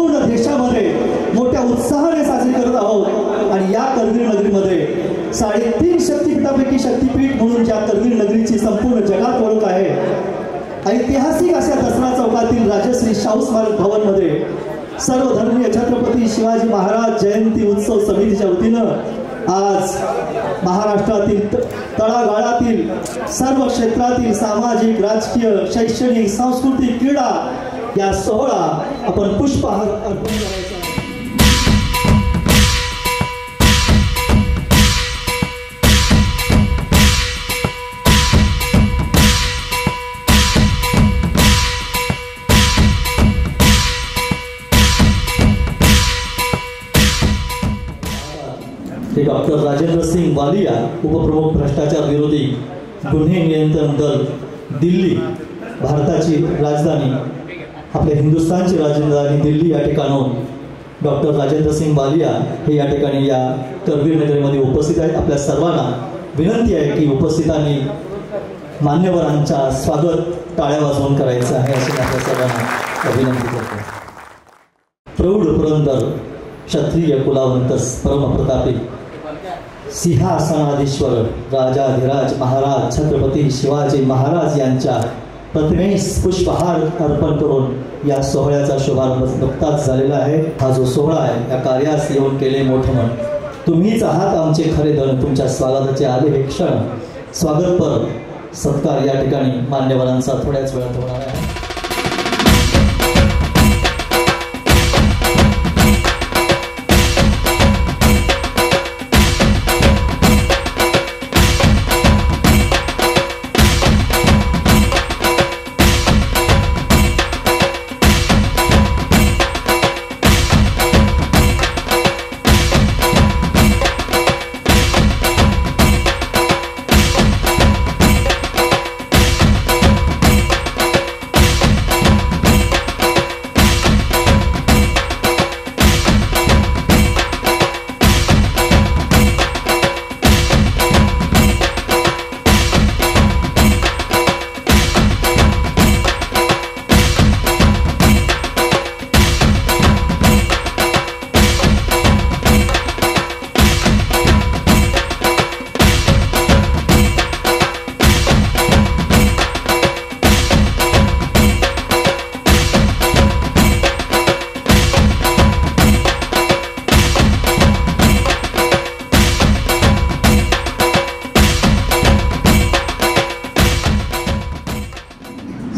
संपूर्ण देशामध्ये मोठ्या उत्साहाने साजरी करत आहोत। आणि या करवीर नगरीमध्ये 3.5 शक्तिपीठापैकी शक्तिपीठ म्हणून ज्या करवीर नगरीची संपूर्ण जगात ओळख आहे, ऐतिहासिक अशा दसरा चौकातील राजश्री शाहू स्मारक भवनमध्ये सर्वधर्मीय छत्रपती शिवाजी महाराज जयंती उत्सव समितीच्या वतीनं आज महाराष्ट्रातील तळागाळातील सर्व क्षेत्रातील सामाजिक, राजकीय, शैक्षणिक, सांस्कृतिक, क्रीडा या सोहळा आपण पुष्पहार अर्पण करायचा। डॉक्टर राजेंद्र सिंग वालिया, उपप्रमुख भ्रष्टाचार विरोधी गुन्हे नियंत्रण दल, दिल्ली, भारताची राजधानी, आपल्या हिंदुस्थानची राजधानी दिल्ली या ठिकाणून डॉक्टर राजेंद्र सिंग वालिया हे या ठिकाणी या करवीर नगरीमध्ये उपस्थित आहेत। आपल्या सर्वांना विनंती आहे की उपस्थितांनी मान्यवरांचा स्वागत टाळ्या वाजवून करायचं आहे असे आपल्या सर्वांना विनंती करतो। प्रौढ पुरंदर क्षत्रिय कुलावंत परमप्रतापी सिंहासनाधीश्वर राजाधिराज महाराज छत्रपती शिवाजी महाराज यांच्या प्रतिमेस पुष्पहार अर्पण करून या सोहळ्याचा शुभारंभ नुकताच झालेला आहे। हा जो सोहळा आहे या कार्यास येऊन केले मोठे मन, तुम्हीच आहात आमचे खरे धन, तुमच्या स्वागताचे आले हे क्षण स्वागतपर सत्कार या ठिकाणी मान्यवरांचा थोड्याच वेळात होणार आहे।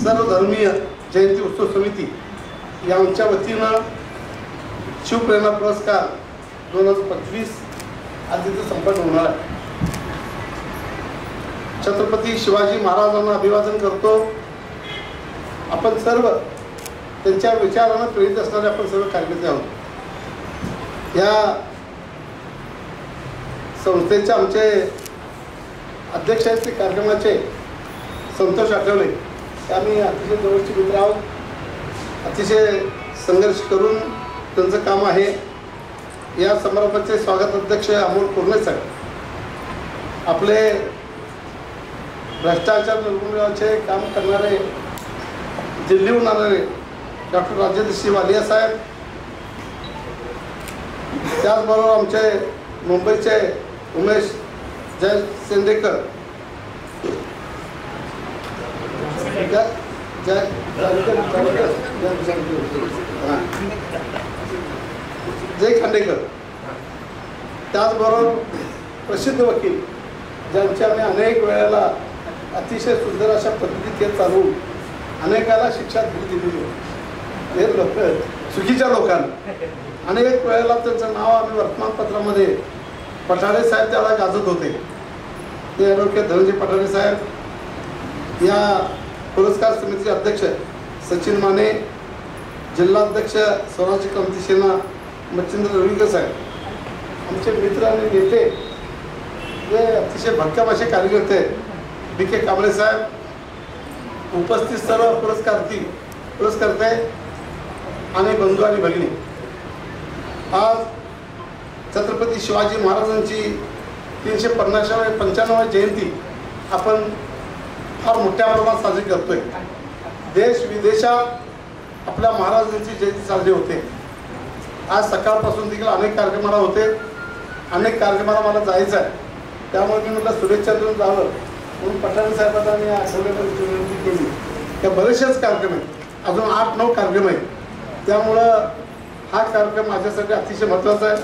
सर्वधर्मीय जयंती उत्सव समिती यांच्या वतीनं शिवप्रेरणा पुरस्कार 2025 आज इथे संपन्न होणार आहे। छत्रपती शिवाजी महाराजांना अभिवादन करतो। आपण सर्व त्यांच्या विचारांना प्रेरित असणारे आपण सर्व कार्यकर्ते आहोत। या संस्थेचे आमचे अध्यक्ष आहेत ते कार्यक्रमाचे संतोष आठवले, आम्ही अतिशय जवळचे मित्र आहोत। अतिशय संघर्ष करून त्यांचं काम आहे। या समारंभाचे स्वागत अध्यक्ष अमोल कुर्णे साहेब, आपले भ्रष्टाचार निर्मूलनाचे काम करणारे दिल्लीहून आलेले डॉक्टर राजेंद्र सिंग वालिया साहेब, त्याचबरोबर आमचे मुंबईचे उमेश जय सेंदेकर, जय खांडेकर, त्याचबरोबर प्रसिद्ध वकील ज्यांच्या आम्ही अनेक वेळेला अतिशय सुंदर अशा पद्धतीत केस चालवून अनेकाला शिक्षा दिलेली आहे। हे लोक चुकीच्या लोकांना अनेक वेळेला त्यांचं नाव आम्ही वर्तमानपत्रामध्ये पठारे साहेब त्याला गाजत होते, ते ॲडव्होकेट धनंजय पठारे साहेब। या पुरस्कार समितीचे अध्यक्ष सचिन माने, जिल्हाध्यक्ष स्वराज्य क्रांती सेना मच्छिंद्र रविकर साहेब, आमचे मित्र आणि नेते जे अतिशय भक्कम असे कार्यकर्ते बी के कांबळे साहेब, उपस्थित सर्व पुरस्कर्ते आणि बंधू आणि भगिनी, आज छत्रपती शिवाजी महाराजांची 395 जयंती आपण फार मोठ्या प्रमाणात साजरी करतोय। देश विदेशात आपल्या महाराजांची जयंती साजरी होते। आज सकाळपासून देखील अनेक कार्यक्रमाला होते, अनेक कार्यक्रमाला मला जायचं आहे. त्यामुळे मी म्हटलं शुभेच्छा देऊन जावं म्हणून पठाण साहेबांना मी आठवड्याला विनंती केली. त्या बरेचसेच कार्यक्रम आहेत, अजून 8-9 कार्यक्रम आहेत. त्यामुळं हा कार्यक्रम माझ्यासाठी अतिशय महत्त्वाचा आहे.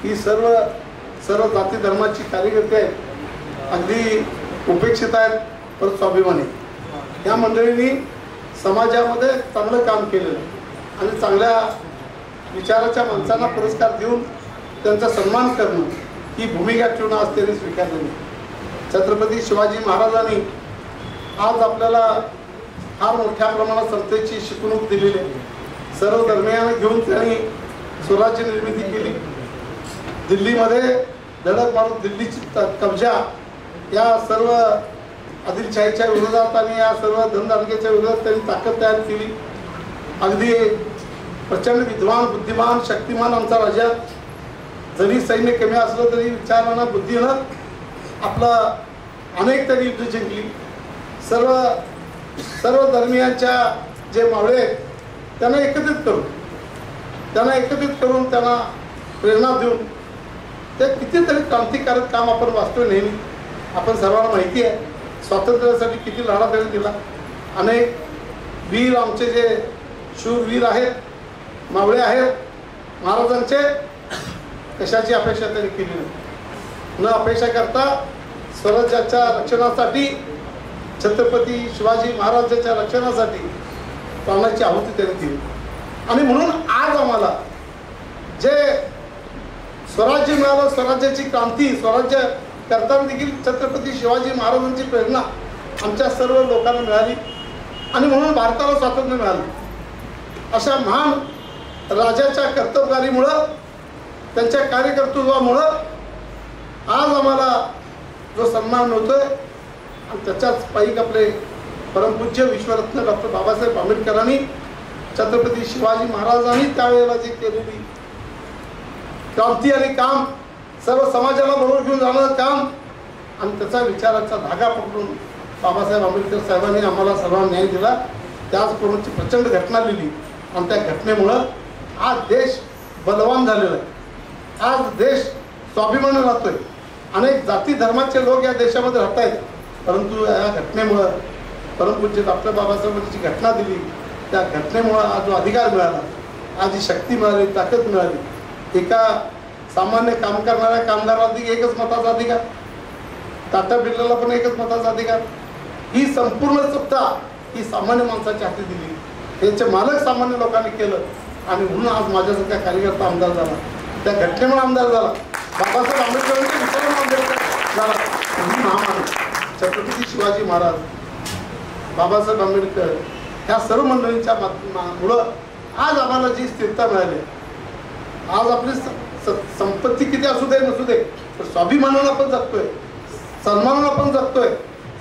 ही सर्व जाती धर्माची कार्यकर्ते आहेत, अगदी उपेक्षित आहेत परत स्वाभिमानी. या मंडळींनी समाजामध्ये चांगलं काम केलेलं आणि चांगल्या विचाराच्या माणसांना पुरस्कार देऊन त्यांचा सन्मान करणं ही भूमिका ठेवून आज त्यांनी स्वीकारलेली. छत्रपती शिवाजी महाराजांनी आज आपल्याला फार मोठ्या प्रमाणात समतेची शिकवणूक दिलेली आहे. सर्व धर्मियांना घेऊन त्यांनी स्वराज्य निर्मिती केली. दिल्लीमध्ये धडक मारून दिल्लीची कब्जा या सर्व आदिलशाहीच्या विरोधात आणि या सर्व धनदारकेच्या विरोधात त्यांनी ताकद तयार केली. अगदी प्रचंड विद्वान, बुद्धिमान, शक्तिमान आमचा राजा. जरी सैन्य कमी असलं तरी विचारानं, बुद्धीनं आपला अनेक तरी युद्ध जिंकली. सर्व धर्मियांच्या जे मावळे आहेत त्यांना एकत्रित करून त्यांना प्रेरणा देऊन ते कितीतरी क्रांतिकारक काम आपण वाचतोय नेहमी. आपण सर्वांना माहिती आहे स्वातंत्र्यासाठी किती लढा त्यांनी दिला. अनेक वीर आमचे जे शूरवीर आहेत, मावळे आहेत, महाराजांचे कशाची अपेक्षा त्यांनी केली नाही. न अपेक्षा करता स्वराज्याच्या रक्षणासाठी, छत्रपती शिवाजी महाराजांच्या रक्षणासाठी प्राणाची आहुती त्यांनी दिली. आणि म्हणून आज आम्हाला जे स्वराज्य मिळालं, स्वराज्याची क्रांती, स्वराज्य करताना देखील छत्रपती शिवाजी महाराजांची प्रेरणा आमच्या सर्व लोकांना मिळाली आणि म्हणून भारताला स्वातंत्र्य मिळालं. अशा महान राजाच्या कर्तबगारीमुळं, त्यांच्या कार्यकर्तृत्वामुळं आज आम्हाला जो सन्मान मिळतोय आणि त्याच्याच पायी आपले परमपूज्य विश्वरत्न डॉक्टर बाबासाहेब आंबेडकरांनी, छत्रपती शिवाजी महाराजांनी त्यावेळेला जी केलेली क्रांती आणि काम, सर्व समाजाला बरोबर घेऊन जाणारं काम आणि त्याचा विचाराचा धागा पकडून बाबासाहेब आंबेडकर साहेबांनी आम्हाला सर्वांना न्याय दिला. त्याचप्रमाणे प्रचंड घटना लिहिली आणि त्या घटनेमुळं आज देश बलवान झालेला आहे. आज देश स्वाभिमानाने राहतोय. अनेक जाती धर्माचे लोक या देशामध्ये राहत आहेत, परंतु या घटनेमुळं परमपूज्य डॉक्टर बाबासाहेबांनी जी घटना दिली त्या घटनेमुळं आज जो अधिकार मिळाला, आज जी शक्ती मिळाली, ताकद मिळाली. एका सामान्य काम करणाऱ्या कामगाराला एकच मताचा अधिकार, टाटा बिर्लाला पण एकच मताचा अधिकार. ही संपूर्ण सत्ता ही सामान्य माणसाच्या हाती दिली. याचे मालक सामान्य लोकांनी केलं आणि म्हणून आज माझ्यासारखा कार्यकर्ता आमदार झाला, त्या घटनेमुळे आमदार झाला. बाबासाहेब आंबेडकरांच्या विचाराने आमदार झाला. ही महामानव छत्रपती शिवाजी महाराज, बाबासाहेब आंबेडकर ह्या सर्व मंडळींच्या मुळं आज आम्हाला जी स्थिरता मिळाली. आज आपली संपत्ती किती असू दे नसू दे, तर स्वाभिमानाला पण जगतोय, सन्मानाला पण जगतोय.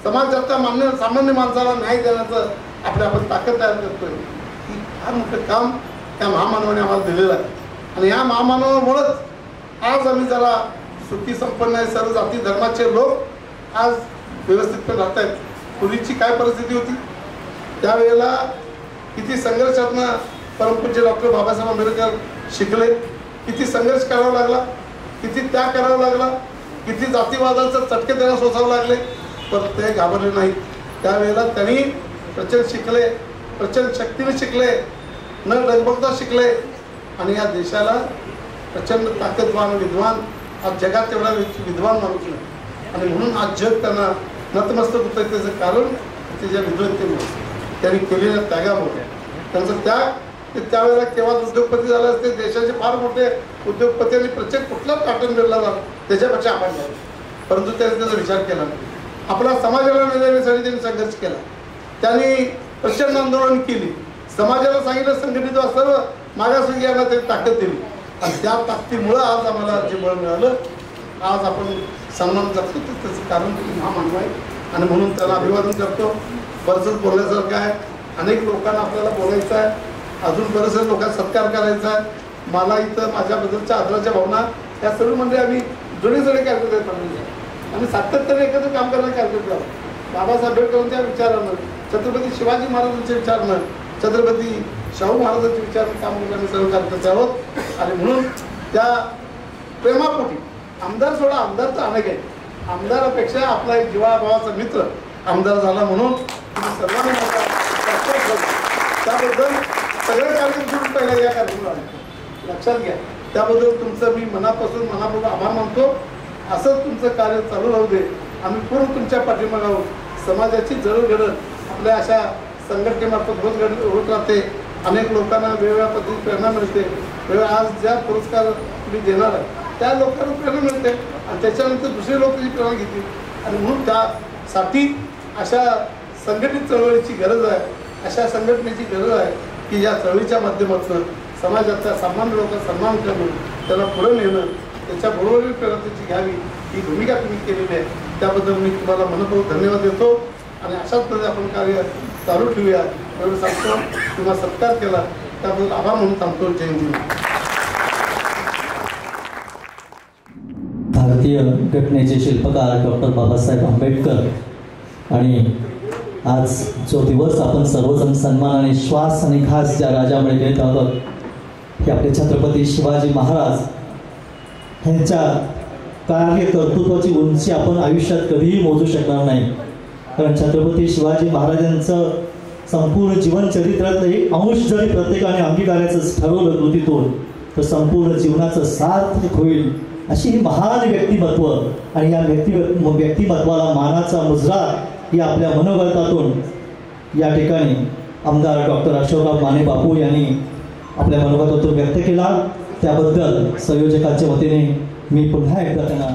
समाजाच्या सामान्य माणसाला न्याय देण्याचं आपण ताकद तयार करतोय. ही फार मोठं काम त्या महामानवाने आम्हाला दिलेलं आहे आणि ह्या महामानवामुळंच आज आम्ही जरा सुखी संपन्न आहे. सर्व जाती धर्माचे लोक आज व्यवस्थितपणे राहत आहेत. पूर्वीची काय परिस्थिती होती, त्यावेळेला किती संघर्षातनं परमपूज्य डॉक्टर बाबासाहेब आंबेडकर शिकले, किती संघर्ष करावा लागला, किती त्याग करावा लागला, किती जातीवादाचं चटके त्यांना सोसावं लागले, पण ते घाबरले नाहीत. त्यावेळेला त्यांनी प्रचंड शिकले, प्रचंड शक्तीने शिकले, न डगमगता शिकले आणि या देशाला प्रचंड ताकदवान, विद्वान, आज जगात तेवढा विद्वान माणूस नाही आणि म्हणून आज जग त्यांना नतमस्तक होतं. त्याचं कारण त्याच्या विद्वत्तेमुळे, त्यांनी केलेल्या त्यागामुळे. त्यांचा त्याग ते त्यावेळेला केव्हा उद्योगपती झाले असते, देशाचे फार मोठे उद्योगपती आणि प्रत्येक कुठलाच पॅटर्न मिळला झाला त्याच्यापेक्षा आपण झालो, परंतु त्यांनी त्याचा विचार केला नाही. आपल्या समाजाला मिळवण्यासाठी त्यांनी संघर्ष केला. त्यांनी प्रचंड आंदोलन केली, समाजाला सांगितलं संघटित व्हा, सर्व मागासवर्गीयांना त्यांनी ताकद दिली आणि त्या ताकदीमुळं आज आम्हाला जे बळ मिळालं. आज आपण सन्मान जपतो त्याचं कारण महामानव आहे आणि म्हणून त्याला अभिवादन करतो. बरंच बोलण्यासारखं आहे, अनेक लोकांना आपल्याला बोलायचं आहे, अजून बरेचसे लोकांना सत्कार करायचा आहे. मला इथं माझ्याबद्दलच्या आदराच्या भावना या सर्व म्हणजे आम्ही जुने कार्यकर्ते आहेत आणि सातत्याने एकत्र काम करणारे कार्यकर्ते आहोत. बाबासाहेब आंबेडकरांच्या विचारानं, छत्रपती शिवाजी महाराजांच्या विचारानं, छत्रपती शाहू महाराजांच्या विचारानं काम करणारे सर्व कार्यकर्ते आहोत आणि म्हणून त्या प्रेमापोटी आमदार सोडा, आमदार तर अनेक आहे, आमदारापेक्षा आपला एक जीवाभावाचा मित्र आमदार झाला म्हणून तुम्ही सर्वांनी त्याबद्दल सगळे कार्यक्रम सोडून पहिल्या या कार्यक्रमाला लक्षात घ्या. त्याबद्दल तुमचं मी मनापासून आभार मानतो. असंच तुमचं कार्य चालू राहू दे. आम्ही पूर्ण तुमच्या पाठीमागे आहोत. समाजाची जडणघडण आपल्या अशा संघटनेमार्फत होत राहते. अनेक लोकांना वेगवेगळ्या पद्धतीने प्रेरणा मिळते. आज ज्या पुरस्कार तुम्ही देणार आहे त्या लोकांना प्रेरणा मिळते आणि त्याच्यानंतर दुसरे लोक त्याची प्रेरणा घेतील. आणि म्हणून त्यासाठी अशा संघटित चळवळीची गरज आहे, अशा संघटनेची गरज आहे की या चळवळीच्या माध्यमातून समाजातल्या सामान्य लोकांचा सन्मान करून त्याला पुढे नेणं, त्याच्याबरोबर प्रेरणा त्याची घ्यावी ही भूमिका तुम्ही केलेली आहे. त्याबद्दल मी तुम्हाला मनपूर्वक धन्यवाद देतो आणि अशाच प्रकारे आपण कार्य चालू ठेवूया एवढं सांगतो. तुम्हाला सत्कार केला त्याबद्दल आभार म्हणून थांबतो. जय हिंद. भारतीय घटनेचे शिल्पकार डॉक्टर बाबासाहेब आंबेडकर आणि आज जो दिवस आपण सर्वजण सन्मानाने श्वास आणि खास ज्या राजामुळे घेत आहोत हे आपले छत्रपती शिवाजी महाराज ह्यांच्या कार्य कर्तृत्वाची उंची आपण आयुष्यात कधीही मोजू शकणार नाही. कारण छत्रपती शिवाजी महाराजांचं संपूर्ण जीवनचरित्रातलं एक अंश जरी प्रत्येकाने अंगीकारायचं ठरवलं कृतीतून तर संपूर्ण जीवनाचं सार्थक होईल अशी ही महान व्यक्तिमत्व आणि या व्यक्तिमत्वाला मानाचा मुजरा या आपल्या मनोगतातून या ठिकाणी आमदार डॉक्टर अशोकराव माने बापू यांनी आपल्या मनोगतातून व्यक्त केला. त्याबद्दल संयोजकांच्या वतीने मी पुन्हा एकदा त्यांना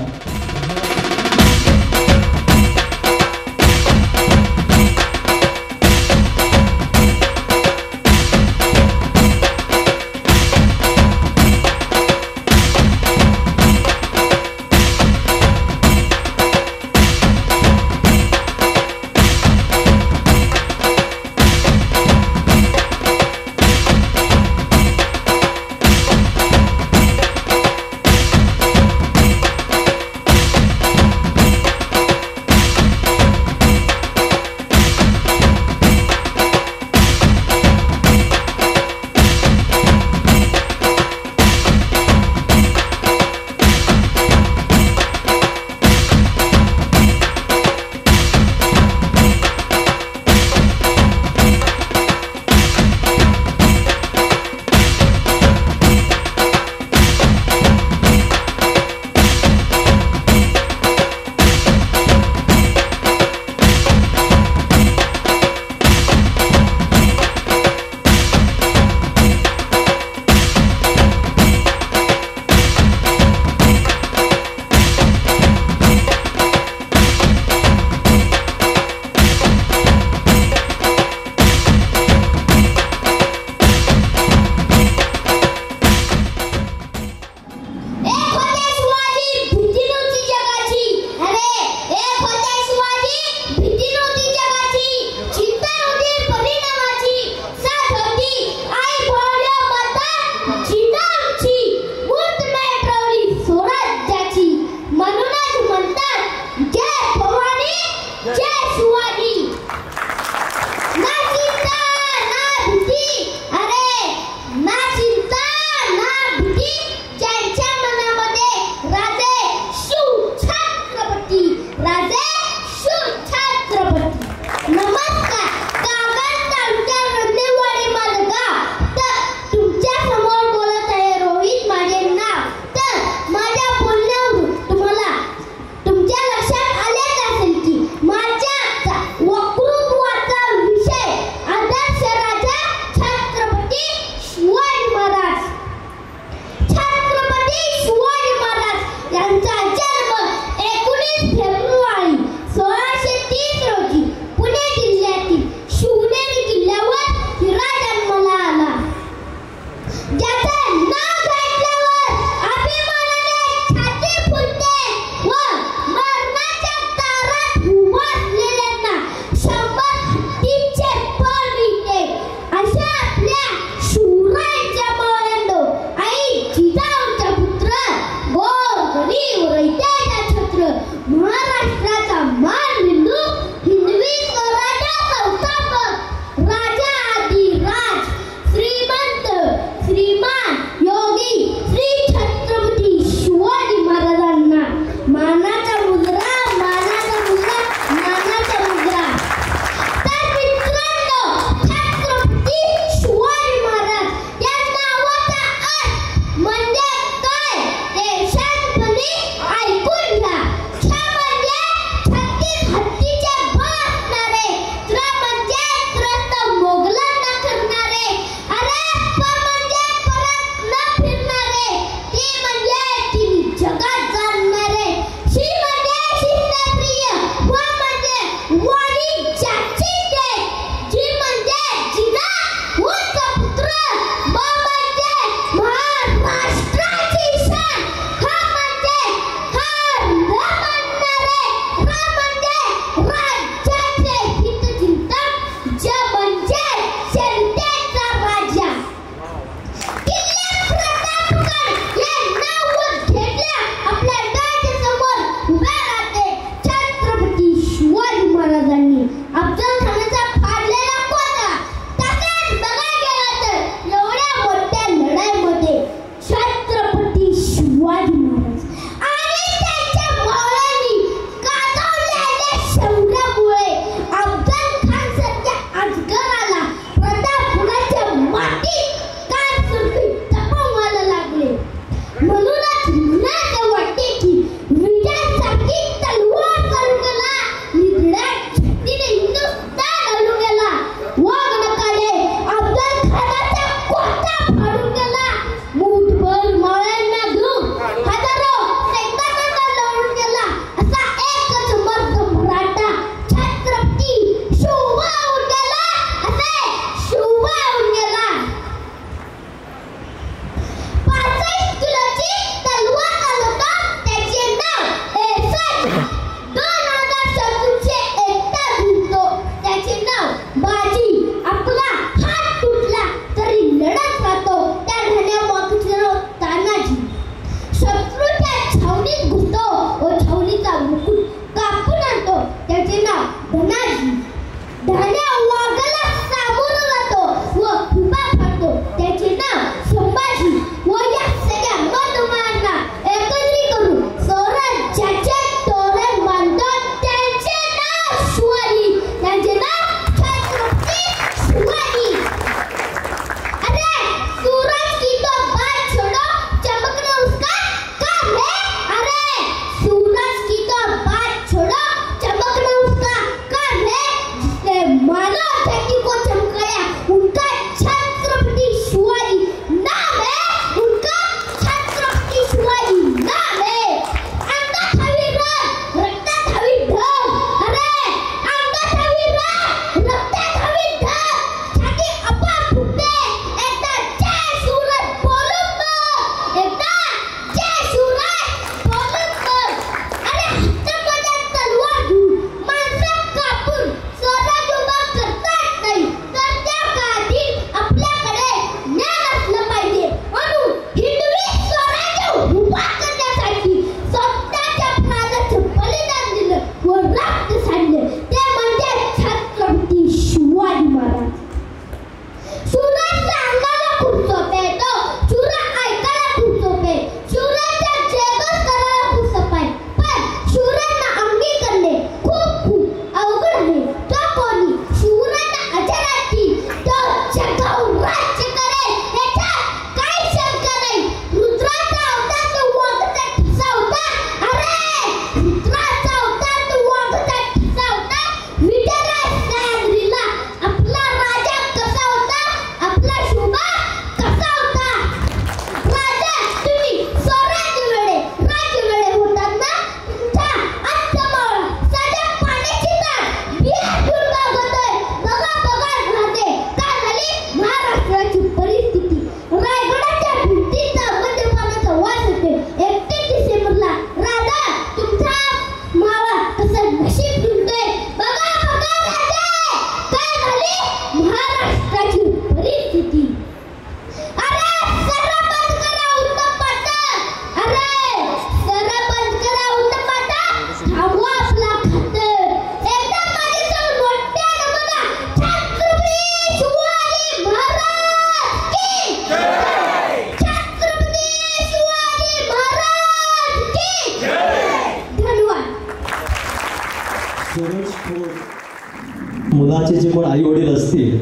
मुलाचे जे कोण आई वडील असतील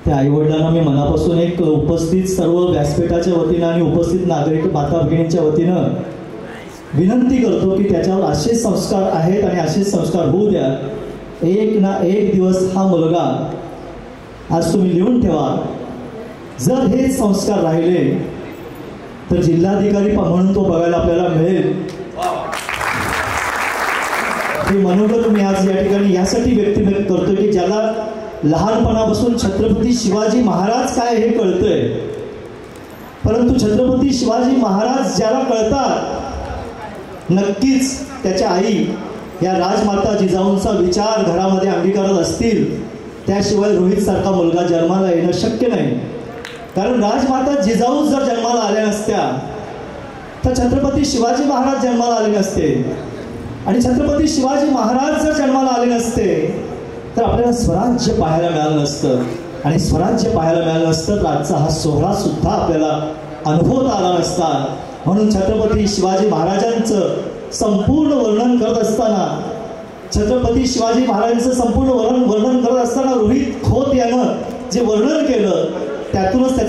त्या आई वडिलांना मी मनापासून एक उपस्थित सर्व व्यासपीठाच्या वतीनं आणि उपस्थित नागरिक माता भगिनींच्या वतीनं विनंती करतो की त्याच्यावर असे संस्कार आहेत आणि असे संस्कार होऊ द्या. एक ना एक दिवस हा मुलगा, आज तुम्ही लिहून ठेवा, जर हे संस्कार राहिले तर जिल्हाधिकारी म्हणून तो बघायला आपल्याला मिळेल. हे मनोगत मी आज या ठिकाणी यासाठी व्यक्त करतो की ज्याला लहानपणापासून छत्रपती शिवाजी महाराज काय हे कळतंय, परंतु छत्रपती शिवाजी महाराज ज्याला कळतात नक्कीच त्याच्या आई या राजमाता जिजाऊंचा विचार घरामध्ये अंगीकारत असतील, त्याशिवाय रोहित सारखा मुलगा जन्माला येणं शक्य नाही. कारण राजमाता जिजाऊ जर जन्माला आल्या नसत्या तर छत्रपती शिवाजी महाराज जन्माला आले नसते, आणि छत्रपती शिवाजी महाराज जर जन्माला आले नसते तर आपल्याला स्वराज्य पाहायला मिळालं नसतं, आणि स्वराज्य पाहायला मिळालं नसतं तर आजचा हा सोहळा सुद्धा आपल्याला अनुभवता आला नसता. म्हणून छत्रपती शिवाजी महाराजांचं संपूर्ण वर्णन करत असताना, छत्रपती शिवाजी महाराजांचं संपूर्ण वर्णन करत असताना रोहित खोत यानं जे वर्णन केलं त्यातूनच त्या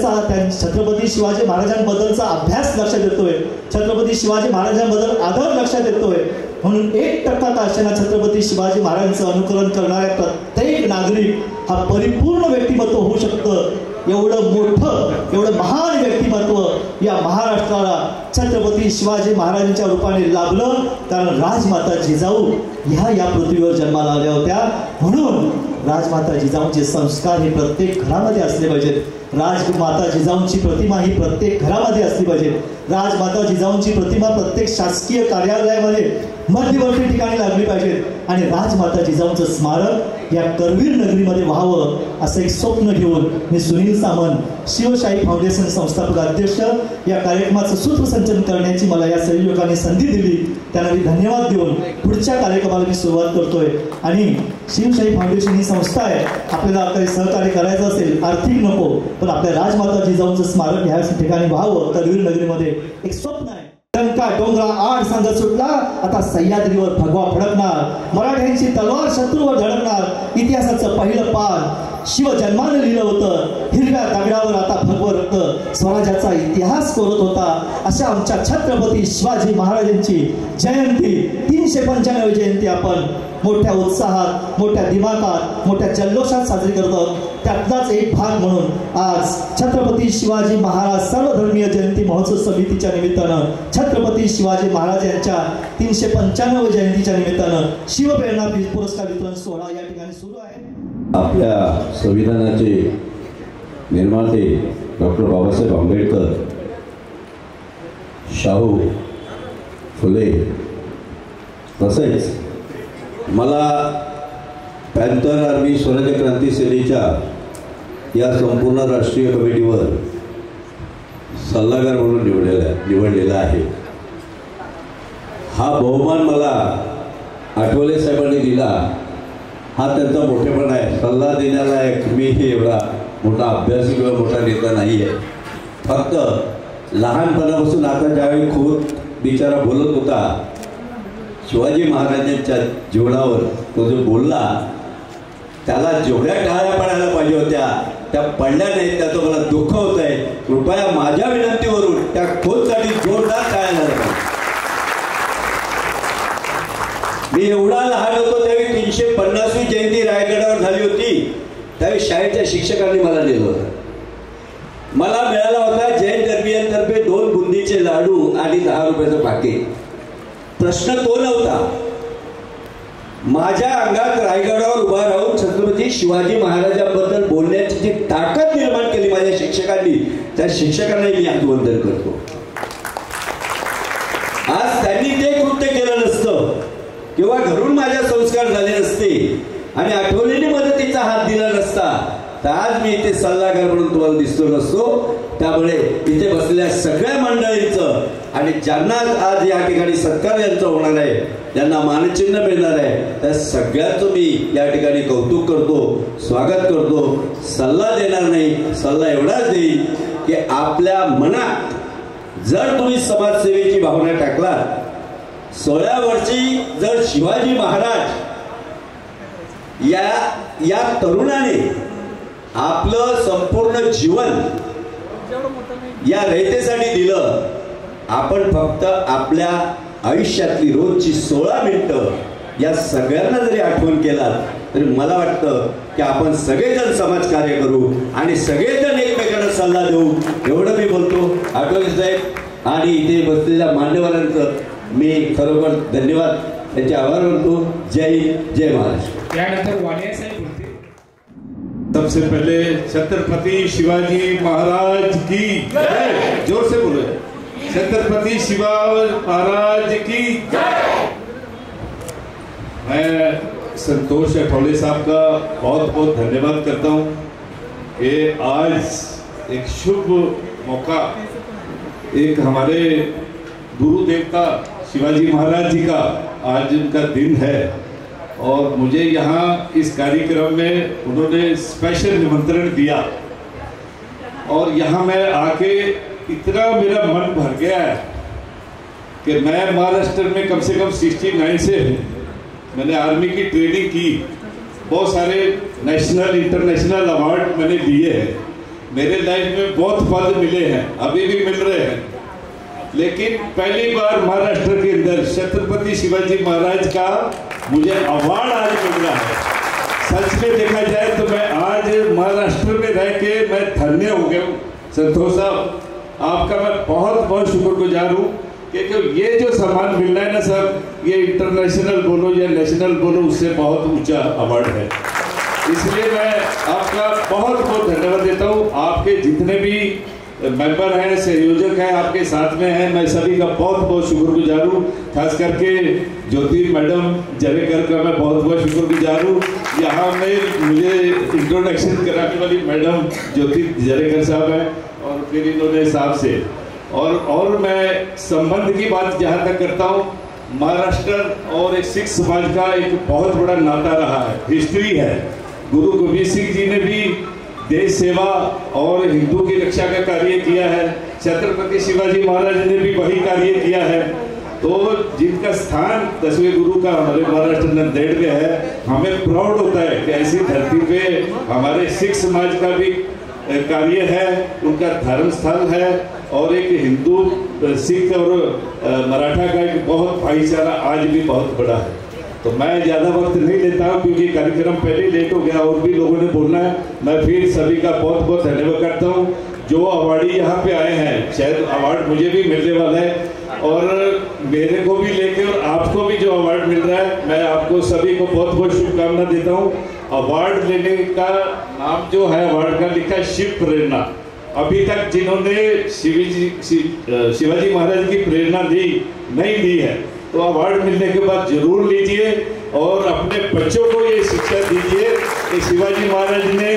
छत्रपती शिवाजी महाराजांबद्दलचा अभ्यास लक्षात येतोय, छत्रपती शिवाजी महाराजांबद्दल आदर लक्षात येतोय. म्हणून 1% का असेना छत्रपती शिवाजी महाराजांचं अनुकरण करणाऱ्या प्रत्येक नागरिक हा परिपूर्ण व्यक्तिमत्व होऊ शकतं. एवढं मोठं, एवढं महान व्यक्तिमत्व या महाराष्ट्राला छत्रपती शिवाजी महाराजांच्या रूपाने लाभलं, कारण राजमाता जिजाऊ ह्या पृथ्वीवर जन्माला आल्या होत्या. म्हणून राजमाता जिजाऊंचे संस्कार हे प्रत्येक घरामध्ये असले पाहिजेत. राजमाता जिजाऊंची प्रतिमा ही प्रत्येक घरामध्ये असली पाहिजे. राजमाता जिजाऊंची प्रतिमा प्रत्येक शासकीय कार्यालयामध्ये मध्यवर्ती ठिकाणी लागली पाहिजे, आणि राजमाता जिजाऊंचं स्मारक या करवीर नगरीमध्ये व्हावं असं एक स्वप्न घेऊन मी सुनील सामंत, शिवशाही फाउंडेशन संस्थापक अध्यक्ष, या कार्यक्रमाचं सूत्रसंचलन करण्याची मला या संयोजकांनी संधी दिली, त्यांना मी धन्यवाद देऊन पुढच्या कार्यक्रमाला मी सुरुवात करतोय. आणि शिवशाही फाउंडेशन ही संस्था आहे, आपल्याला काही सहकार्य करायचं असेल, आर्थिक नको, पण आपल्या राजमाता जिजाऊंचं स्मारक ह्या ठिकाणी व्हावं करवीर नगरीमध्ये एक स्वप्न आहे. टंका डोंगरा आड सांगत सुटला, आता सह्याद्रीवर भगवा फडकणार, मराठ्यांची तलवार शत्रूवर धडकणार. इतिहासाचं पहिलं पान शिव जन्मानं लिहिलं होतं, हिरव्या दगडावर आता भगवं रक्त स्वराज्याचा इतिहास कोरत होता. अशा आमच्या छत्रपती शिवाजी महाराजांची जयंती 395 जयंती आपण मोठ्या उत्साहात, मोठ्या दिमागात, मोठ्या जल्लोषात साजरी करत आहोत. त्यातलाच एक भाग म्हणून आज छत्रपती शिवाजी महाराज सर्वधर्मीय जयंती महोत्सव समितीच्या निमित्तानं छत्रपती शिवाजी महाराज यांच्या 395 जयंतीच्या निमित्तानं शिवप्रेरणा पुरस्कार वितरण सोहळा या ठिकाणी सुरू आहे. आपल्या संविधानाचे निर्माते डॉक्टर बाबासाहेब आंबेडकर, शाहू फुले, तसेच मला पॅन्थर आर्मी स्वराज्य क्रांती सेनेच्या या संपूर्ण राष्ट्रीय कमिटीवर सल्लागार म्हणून निवडलेला आहे. हा बहुमान मला आठवले साहेबांनी दिला, हा त्यांचा मोठेपणा आहे. सल्ला देण्याला मी एवढा मोठा अभ्यासी किंवा मोठा नेता नाही आहे. फक्त लहानपणापासून आता ज्यावेळी खोत बिचारा बोलत होता शिवाजी महाराजांच्या जीवनावर, तो जो बोलला त्याला जेवढ्या टाळ्या पडायला पाहिजे होत्या त्या पडल्या नाहीत, त्याचं मला दुःख होत आहे. कृपया माझ्या विनंतीवरून त्या खोतसाठी जोरदार टाळ्या झाल्या. मी एवढा लहान होतो त्यावेळी 350वी जयंती रायगडावर झाली होती. त्यावेळी शाळेच्या शिक्षकांनी मला नेलं होतं. मला मिळाला होता जैन धर्मीयांतर्फे 2 बुंदीचे लाडू आणि 10 रुपयाचं पाकिट. प्रश्न तो नव्हता. माझ्या अंगात रायगडावर उभा राहून छत्रपती शिवाजी महाराजांबद्दल बोलण्याची जी ताकद निर्माण केली माझ्या शिक्षकांनी, त्या शिक्षकांनाही मी अभिवंदन करतो. आज त्यांनी ते कृत्य केलं नसतं किंवा घरून माझ्या संस्कार झाले नसते आणि आठवणीने मदतीचा हात दिला नसता तर आज मी इथे सल्लागार म्हणून तुम्हाला दिसतो नसतो. त्यामुळे इथे बसलेल्या सगळ्या मंडळींचं आणि ज्यांना आज या ठिकाणी सत्कार यांचा होणार आहे, ज्यांना मानचिन्ह मिळणार आहे, त्या सगळ्यांचं मी या ठिकाणी कौतुक करतो, स्वागत करतो. सल्ला देणार नाही, सल्ला एवढाच देईल की आपल्या मनात जर तुम्ही समाजसेवेची भावना टाकलात, 16 वर्षी जर शिवाजी महाराज या तरुणाने आपलं संपूर्ण जीवन या रयतेसाठी दिलं. आपण फक्त आपल्या आयुष्यातली रोजची 16 मिनिटं या सगळ्यांना जरी आठवण केलात तरी मला वाटतं की आपण सगळेजण समाजकार्य करू आणि सगळेजण एकमेकांना सल्ला देऊ. एवढं मी बोलतो. आठवले साहेब आणि इथे बसलेल्या मान्यवरांचं मी खरोखर धन्यवाद, त्यांचे आभार मानतो. जय हिंद, जय महाराष्ट्र. त्यानंतर वाडिया साहेब बोलते. सबसे पहले छत्रपति शिवाजी महाराज की जय. जोर से बोलो. छत्रपति शिवाजी महाराज की जय. मैं संतोष अठौले साहब का बहुत बहुत धन्यवाद करता हूँ कि आज एक शुभ मौका, एक हमारे गुरु देवता शिवाजी महाराज जी का आज उनका दिन है और मुझे यहाँ इस कार्यक्रम में उन्होंने स्पेशल निमंत्रण दिया और यहाँ मैं आके इतना मेरा मन भर गया है कि मैं महाराष्ट्र में कम से कम 69 से हूँ. मैंने आर्मी की ट्रेनिंग की, बहुत सारे नेशनल इंटरनेशनल अवार्ड मैंने लिए हैं, मेरे लाइफ में बहुत पद मिले हैं, अभी भी मिल रहे हैं, लेकिन पहली बार महाराष्ट्र के अंदर छत्रपति शिवाजी महाराज का मुझे अवार्ड आज मिल रहा है. सच में देखा जाए तो मैं आज महाराष्ट्र में रह के मैं धन्य हो गया हूँ. संतोष साहब, आपका मैं बहुत बहुत शुक्रगुजार हूँ क्योंकि ये जो सम्मान मिल रहा है ना सर, ये इंटरनेशनल बोलो या नेशनल बोलो, उससे बहुत ऊंचा अवार्ड है. इसलिए मैं आपका बहुत बहुत धन्यवाद देता हूँ. आपके जितने भी मेंबर हैं, संयोजक हैं, आपके साथ में हैं, मैं सभी का बहुत बहुत शुक्रगुजार हूँ. खास करके ज्योति मैडम जरेकर का मैं बहुत बहुत शुक्रगुजार हूँ. यहाँ में मुझे इंट्रोडक्शन कराने वाली मैडम ज्योति जरेकर साहब हैं और फिर इन्होंने साहब से और मैं संबंध की बात जहाँ तक करता हूँ, महाराष्ट्र और एक सिख समाज का एक बहुत बड़ा नाता रहा है, हिस्ट्री है. गुरु गोविंद सिंह जी ने भी देश सेवा और हिंदू की रक्षा का कार्य किया है. छत्रपति शिवाजी महाराज ने भी वही कार्य किया है. तो जिनका स्थान 10वें गुरु का हमारे महाराष्ट्र नांदेड़ में है, हमें प्राउड होता है कि ऐसी धरती पे हमारे सिख समाज का भी कार्य है, उनका धर्म स्थल है और एक हिंदू सिख और मराठा का एक बहुत भाईचारा आज भी बहुत बड़ा है. तो मैं ज़्यादा वक्त नहीं लेता हूँ क्योंकि कार्यक्रम पहले लेट हो गया और भी लोगों ने बोलना है. मैं फिर सभी का बहुत बहुत धन्यवाद करता हूँ. जो अवार्डी यहाँ पे आए हैं, शायद अवार्ड मुझे भी मिलने वाला है और मेरे को भी लेके और आपको भी जो अवार्ड मिल रहा है, मैं आपको सभी को बहुत बहुत शुभकामना देता हूँ. अवार्ड लेने का नाम जो है अवार्ड का लिखा है शिव प्रेरणा. अभी तक जिन्होंने शिवाजी महाराज की प्रेरणा नहीं दी है तो अवार्ड मिलने के बाद जरूर लीजिए और अपने बच्चों को ये शिक्षा दीजिए कि शिवाजी महाराज ने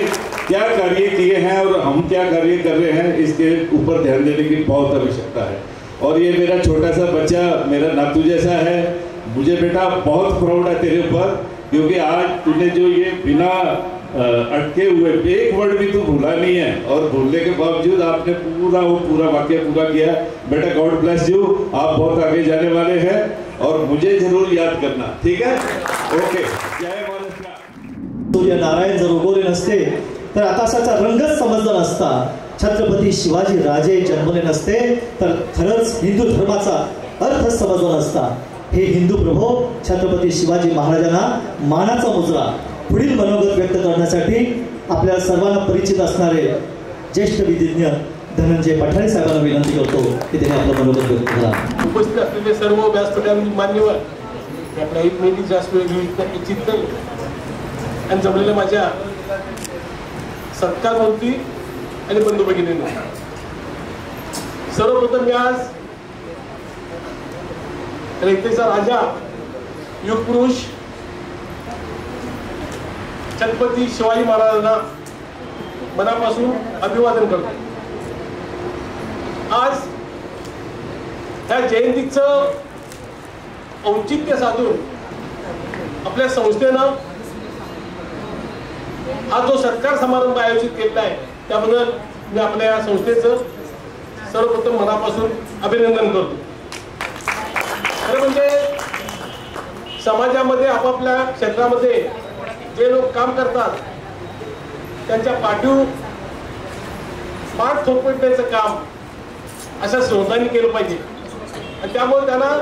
क्या कार्य किए हैं और हम क्या कार्य कर रहे हैं, इसके ऊपर ध्यान देने की बहुत आवश्यकता है. और ये मेरा छोटा सा बच्चा मेरा नातू जैसा है. मुझे बेटा बहुत प्राउड है तेरे ऊपर क्योंकि आज तूने जो ये बिना अटके हुए एक वर्ड भी तू भूला नहीं है और भूलने के बावजूद आपने पूरा वाक्य पूरा किया. बेटा गॉड ब्लेस यू. आप बहुत आगे जाने वाले हैं और मुझे जरूर याद करना, ठीक है? ओके. जय महाराष्ट्र. सूर्यनारायण जर उगवले नसते तर आकाशाचा रंगच समजला नसता. छत्रपती शिवाजी राजे जन्मले नसते तर खरंच हिंदू धर्माचा अर्थ समजला नसता. हे हिंदू प्रभो छत्रपती शिवाजी महाराजांना मानाचा मुजरा पुढील मनोगत व्यक्त करण्यासाठी आपल्या सर्वांना परिचित असणारे ज्येष्ठ विधिज्ञ धनंजय पठारे साहेबांना विनंती करतो की त्यांनी आपलं मनोगत व्यक्त करा. उपस्थित असलेले सर्व व्यासपीठावरील मान्यवर, आपल्या एक मिनिट जास्त वेळ इच्छित नाही आणि जमलेल्या माझ्या सत्कार मंत्री आणि बंधू भगिनींनो, सर्वप्रथम मी आज रयतेचा राजा युग पुरुष छत्रपती शिवाजी महाराजांना मनापासून अभिवादन करतो. आज त्या जयंतीचं औचित्य साधून आपल्या संस्थेनं हा जो सत्कार समारंभ आयोजित केलेला आहे त्याबद्दल मी आपल्या संस्थेचं सर्वप्रथम मनापासून अभिनंदन करतो. खरं म्हणजे समाजामध्ये आपापल्या क्षेत्रामध्ये जे लोक काम करतात त्यांच्या पाठीवर पाठ थोपटण्याचं काम अशा संस्थांनी केलं पाहिजे आणि त्यामुळे त्यांना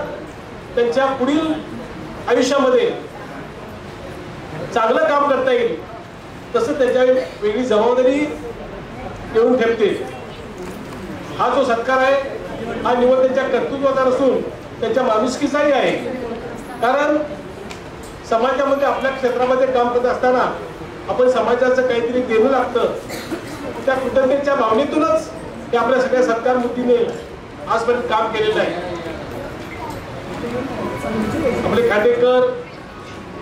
त्यांच्या पुढील आयुष्यामध्ये चांगलं काम करता येईल तसं त्याच्या वेगळी जबाबदारी येऊन ठेवते. हा जो सत्कार आहे हा निवड त्यांच्या कर्तृत्वाचा नसून त्यांच्या माणुसकीचाही आहे. कारण समाजामध्ये आपल्या क्षेत्रामध्ये काम करत असताना आपण समाजाचं काहीतरी देणं लागतं. त्या कृतज्ञतेच्या भावनेतूनच ते आपल्या सगळ्या सत्कार मूर्तीने आजपर्यंत काम केलेलं आहे. आपले खांडेकर,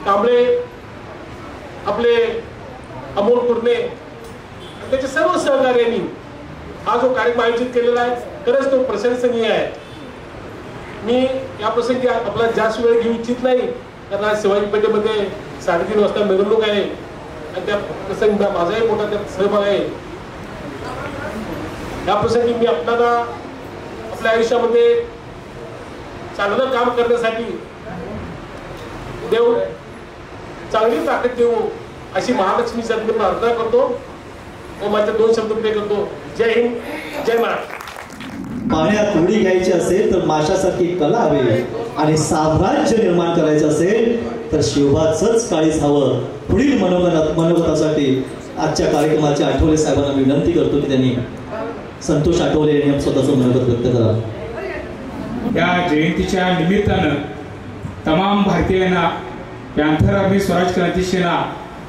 कांबळे, आपले अमोल कुर्णे आणि त्याच्या सर्व सहकार्यांनी हा जो कार्यक्रम आयोजित केलेला आहे खरंच तो प्रशंसनीय आहे. मी या प्रसंगी आपला जास्त वेळ घेऊ इच्छित नाही कारण आज शिवाजी पेठेमध्ये 3:30 वाजता मिरवणूक आहे आणि त्या प्रसंगी माझाही मोठा त्यात सहभाग आहे. या प्रसंगी मी आपल्याला आपल्या आयुष्यामध्ये चांगलं काम करण्यासाठी देव चांगली ताकद देऊ अशी महालक्ष्मी चरणी प्रार्थना करतो व माझे 2 शब्द प्ले करतो. जय हिंद, जय महाराष्ट्र. पाण्यात उडी घ्यायची असेल तर माशासारखी कला हवी आणि साम्राज्य निर्माण करायचं असेल तर शिवबाचंच काळीच हवं. पुढील मनोगतासाठी आजच्या कार्यक्रमाचे आठवले साहेबांना विनंती करतो की त्यांनी संतोष आठवले यांनी स्वतःचं मनोगत व्यक्त करा. या जयंतीच्या निमित्तानं तमाम भारतीयांना पॅन्थर आर्मी स्वराज क्रांती सेना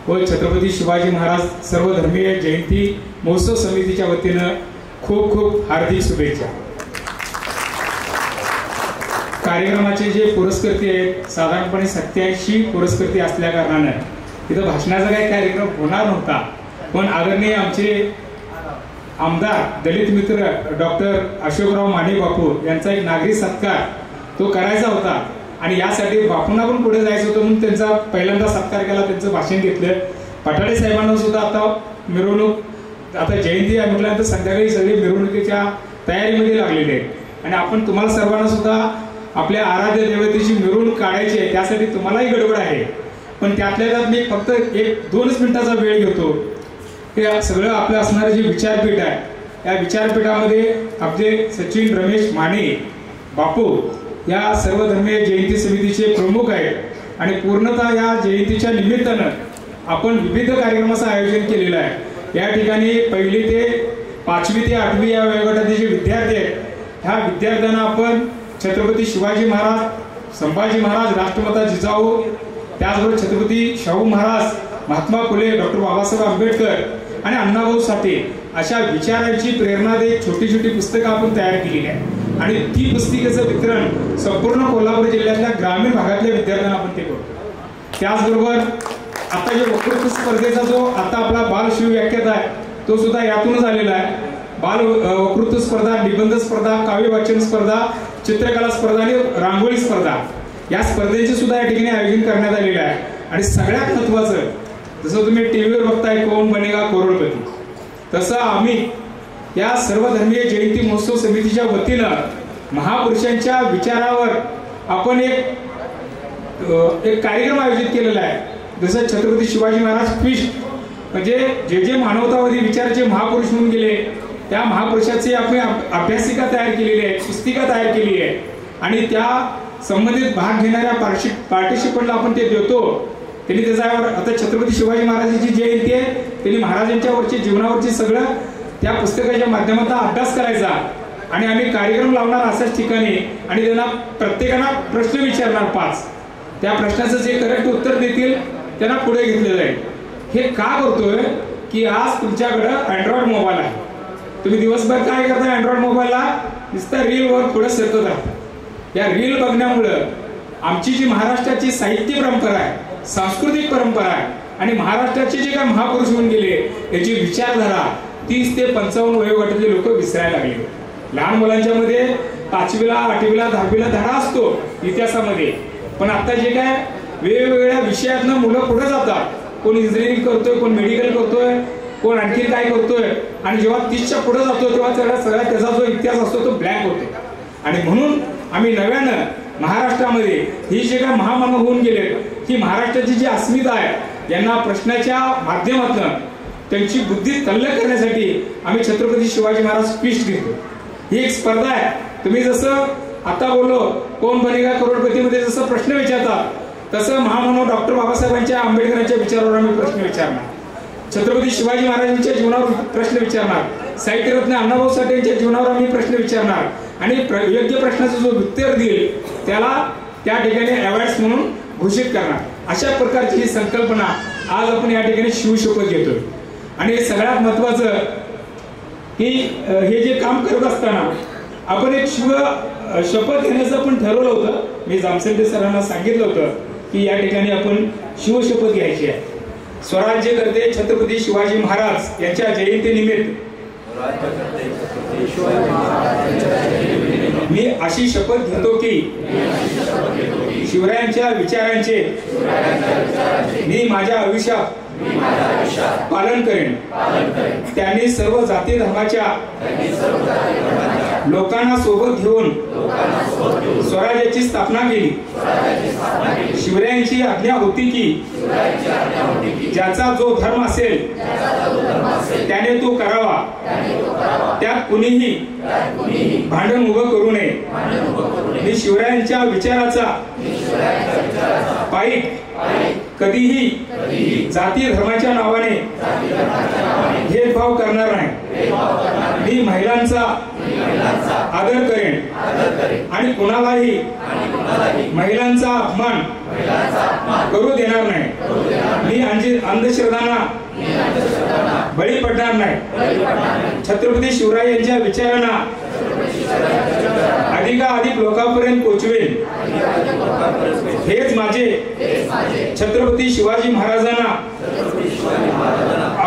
व छत्रपती शिवाजी महाराज सर्वधर्मीय जयंती महोत्सव समितीच्या वतीनं खूप खूप हार्दिक शुभेच्छा. कार्यक्रमाचे जे पुरस्कर्ते आहेत साधारणपणे 87 पुरस्कर्ते असल्या कारणानं तिथं भाषणाचा काही कार्यक्रम होणार नव्हता. पण आदरणीय आमचे आमदार दलित मित्र डॉक्टर अशोकराव माने बापू यांचा एक नागरी सत्कार तो करायचा होता आणि यासाठी बापूंना पण पुढे जायचं होतं म्हणून त्यांचा पहिल्यांदा सत्कार केला, त्यांचं भाषण घेतलं. पठाडे साहेबांना सुद्धा आता मिरवणूक आता जयंती आहे म्हटल्यानंतर संध्याकाळी सगळे मिरवणुकीच्या तयारीमध्ये लागलेले आहेत आणि आपण तुम्हाला सर्वांना सुद्धा आपल्या आराध्य देवतेची मिरवणूक काढायची आहे त्यासाठी तुम्हालाही गडबड आहे. पण त्यातल्या त्यात मी फक्त 1-2 मिनिटाचा वेळ घेतो. हे सगळं आपलं असणारं जे विचारपीठ आहे या विचारपीठामध्ये आपले सचिन रमेश माने बापू या सर्वधर्मीय जयंती समितीचे प्रमुख आहेत आणि पूर्णतः या जयंतीच्या निमित्तानं आपण विविध कार्यक्रमाचं आयोजन केलेलं आहे. या ठिकाणी 1ली ते 5वी ते 8वी या वयोगटाचे जे विद्यार्थी आहेत ह्या विद्यार्थ्यांना आपण छत्रपती शिवाजी महाराज, संभाजी महाराज, राष्ट्रमाता जिजाऊ, त्याचबरोबर छत्रपती शाहू महाराज, महात्मा फुले, डॉक्टर बाबासाहेब आंबेडकर आणि अण्णाभाऊ साठे अशा विचारांची प्रेरणा देत छोटी छोटी पुस्तकं आपण तयार केलेली आहे आणि ती पुस्तिकेचं वितरण संपूर्ण कोल्हापूर जिल्ह्यातल्या ग्रामीण भागातल्या विद्यार्थ्यांना आपण ते करतो. त्याचबरोबर आता जो वक्तृत्व स्पर्धेचा जो आता आपला बाल शिव व्याख्यात आहे तो सुद्धा यातूनच आलेला आहे. बाल वक्तृत्व स्पर्धा, निबंध स्पर्धा, काव्य वाचन स्पर्धा, चित्रकला स्पर्धा आणि रांगोळी स्पर्धा या स्पर्धेचे सुद्धा या ठिकाणी आयोजन करण्यात आलेलं आहे. आणि सगळ्यात महत्वाचं जसं तुम्ही टीव्हीवर बघताय कोण बनेगा करोडपती तसं आम्ही या सर्वधर्मीय जयंती महोत्सव समितीच्या वतीनं महापुरुषांच्या विचारावर आपण एक कार्यक्रम आयोजित केलेला आहे. जसं छत्रपती शिवाजी महाराज फिस्ट म्हणजे जे जे मानवतावादी विचाराचे महापुरुष होऊन गेले त्या महापुरुषाची आपण अभ्यासिका तयार केलेली आहे, पुस्तिका तयार केली आहे आणि त्या संबंधित भाग घेणाऱ्या पार्टिसिपंटला आपण ते देतो. त्यांनी त्याच्यावर आता छत्रपती शिवाजी महाराजांची जयंती आहे त्यांनी महाराजांच्या वरची जीवनावरची सगळं त्या पुस्तकाच्या माध्यमातून अभ्यास करायचा आणि आम्ही कार्यक्रम लावणार अशाच ठिकाणी आणि त्यांना प्रत्येकाला प्रश्न विचारणार 5. त्या प्रश्नाचं जे करेक्ट उत्तर देतील त्यांना पुढे घेतलं जाईल. हे का करतोय की आज तुमच्याकडे अँड्रॉइड मोबाईल आहे. तुम्ही दिवसभर काय करता अँड्रॉइड मोबाईलला नुसतं रीलवर पुढे सरकत राहता. या रील बघण्यामुळं आमची जी महाराष्ट्राची साहित्य परंपरा आहे, सांस्कृतिक परंपरा आहे आणि महाराष्ट्राचे जे काय महापुरुष होऊन गेले याची विचारधारा 30 ते 55 वयोगटातले लोक विसरायला लागले. लहान मुलांच्या मध्ये 5वीला 8वीला 10वीला धडा असतो इतिहासामध्ये पण आता जे काय वेगवेगळ्या विषयातनं मुलं पुढे जातात. कोण इंजिनिअरिंग करतोय, कोण मेडिकल करतोय, कोण आणखी काय करतोय आणि जेव्हा 30च्या पुढे जातो तेव्हा सगळा त्याचा जो इतिहास असतो तो ब्लॅक होतो. आणि म्हणून आम्ही नव्यानं महाराष्ट्रामध्ये ही जे काय महामानव होऊन गेले ही महाराष्ट्राची जी अस्मिता आहे यांना प्रश्नाच्या माध्यमातून त्यांची बुद्धी तल्लख करण्यासाठी आम्ही छत्रपती शिवाजी महाराज क्विज घेतो. ही एक स्पर्धा आहे. तुम्ही जसं आता बोललो कोण बनेगा करोडपतीमध्ये जसं प्रश्न विचारतात तसं महामानव डॉक्टर बाबासाहेबांच्या आंबेडकरांच्या विचारावर आम्ही प्रश्न विचारणार. छत्रपती शिवाजी महाराजांच्या जीवनावर प्रश्न विचारणार. साहित्यरत्न अण्णाभाऊ साठे यांच्या जीवनावर आम्ही प्रश्न विचारणार आणि योग्य प्रश्नाचं जो उत्तर देईल त्याला त्या ठिकाणी अवॉर्ड्स म्हणून घोषित करणार. अशा प्रकारची ही संकल्पना आज आपण या ठिकाणी शिवशपथ घेतोय. आणि सगळ्यात महत्वाचं की हे जे काम करत असताना आपण एक शपथ घेण्याचं पण ठरवलं होतं. मी जामसेंडे सरांना सांगितलं होतं की या ठिकाणी आपण शिवशपथ घ्यायची आहे. स्वराज्य करते छत्रपती शिवाजी महाराज यांच्या जयंतीनिमित्त मी अशी शपथ घेतो की शिवरायांच्या विचारांचे मी माझ्या आयुष्यात पालन करेन. त्यांनी सर्व जाती धर्माच्या लोकांना सोबत घेऊन स्वराज्याची स्थापना केली. शिवरायांची आज्ञा होती की ज्याचा जो धर्म असेल त्याने तो करावा. त्यात कुणीही भांडण उभं करू नये. मी शिवरायांच्या विचाराचा पायी कधीही जाती धर्माच्या नावाने भेदभाव करणार नाही. मी महिलांचा आदर करेन आणि कोणालाही महिलांचा अपमान करू देणार नाही. मी अंधश्रद्धांना बळी पडणार नाही. छत्रपती शिवराय यांच्या विचारांना अधिकाधिक लोकांपर्यंत पोहोचवेल. हेच माझे छत्रपती शिवाजी महाराजांना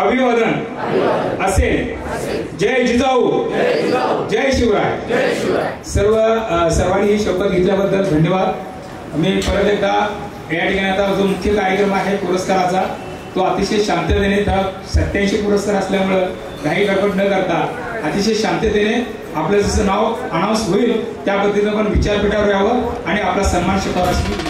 अभिवादन असेल. जय जिजाऊ, जय शिवराय. सर्वांनी ही शपथ घेतल्याबद्दल धन्यवाद. मी परत एकदा या ठिकाणी आता जो मुख्य कार्यक्रम आहे पुरस्काराचा तो अतिशय शांततेने 87 पुरस्कार असल्यामुळे काही गडबड न करता अतिशय शांततेने आपलं जसं नाव अनाऊन्स होईल त्या पद्धतीनं पण विचारपीठावर यावं आणि आपला सन्मान शिफारस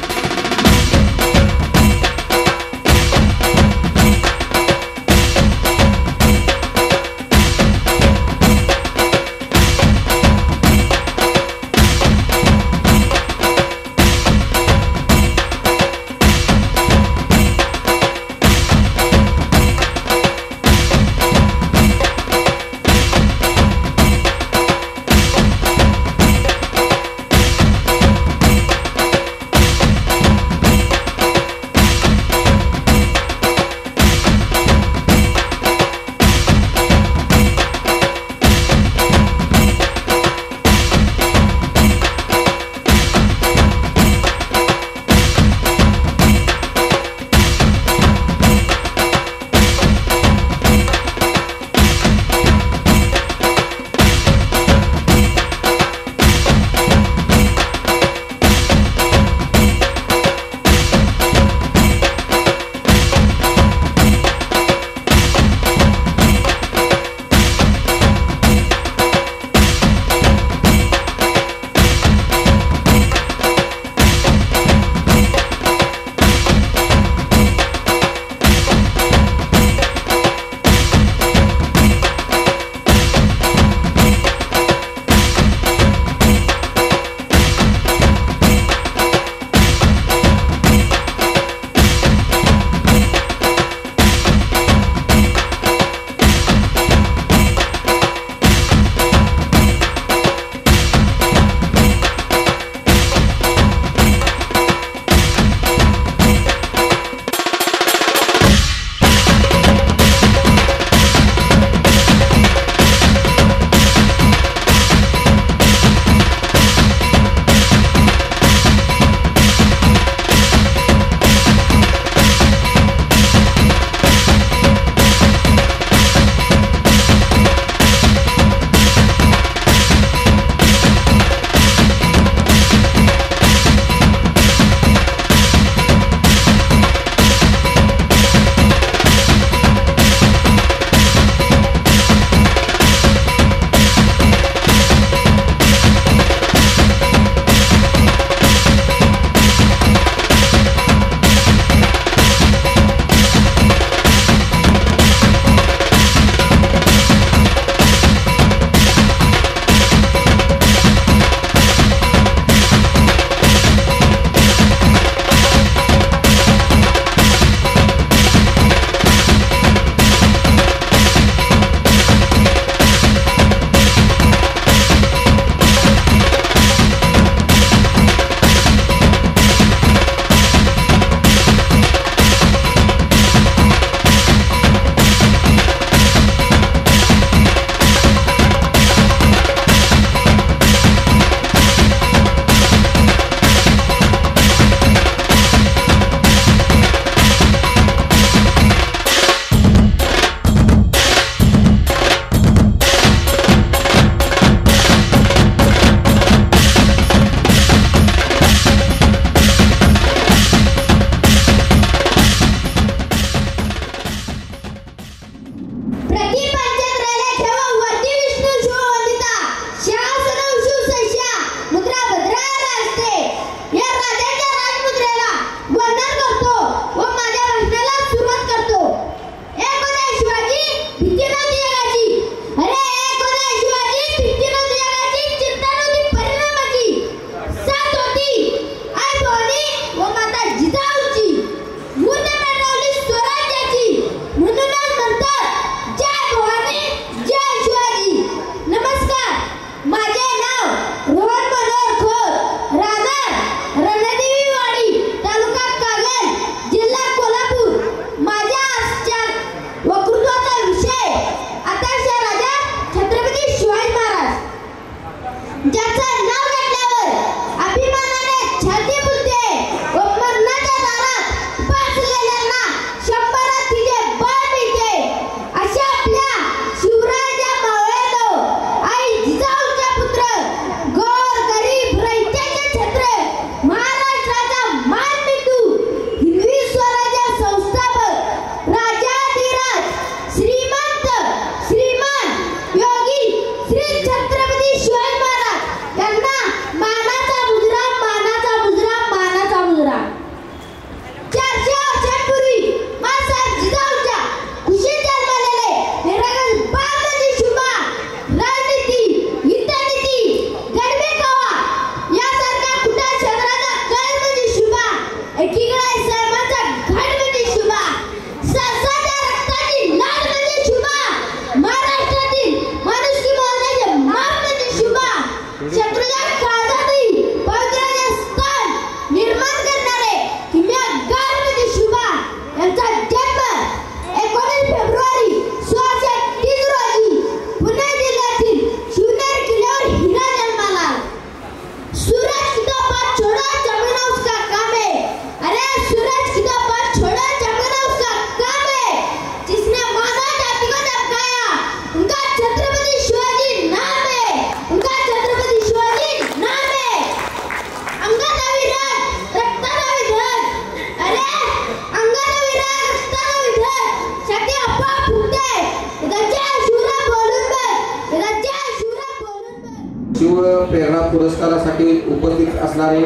पुरस्कारासाठी उपस्थित असणारे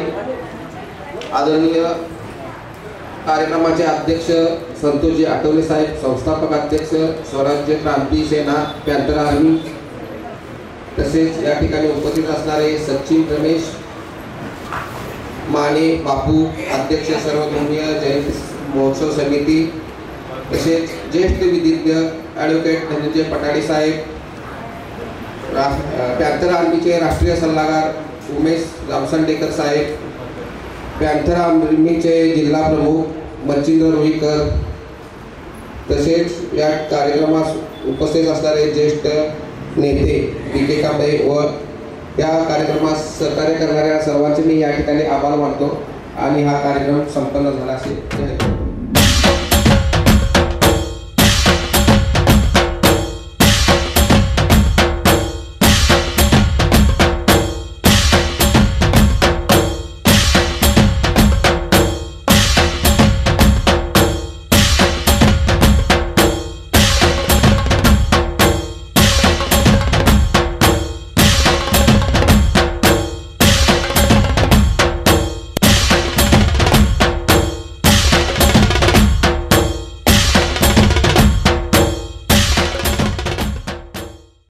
आदरणीय कार्यक्रमाचे अध्यक्ष संतोषजी आठवले साहेब, संस्थापक अध्यक्ष स्वराज्य क्रांती सेना पॅन्थर आर्मी, तसेच या ठिकाणी उपस्थित असणारे सचिन रमेश माने बापू, अध्यक्ष सर्वधर्मीय जयंती महोत्सव समिती, तसेच ज्येष्ठ विधिज्ञ ॲडव्होकेट धनंजय पटाडे साहेब, पॅन्थर आर्मीचे राष्ट्रीय सल्लागार उमेश जामसंडेकर साहेब, पॅन्थर आर्मीचे जिल्हा प्रमुख मच्छिंद्र रोहीकर, तसेच या कार्यक्रमास उपस्थित असणारे ज्येष्ठ नेते DK कांबळे व या कार्यक्रमास सहकार्य करणाऱ्या सर्वांचे मी या ठिकाणी आभार मानतो आणि हा कार्यक्रम संपन्न झाला असेल.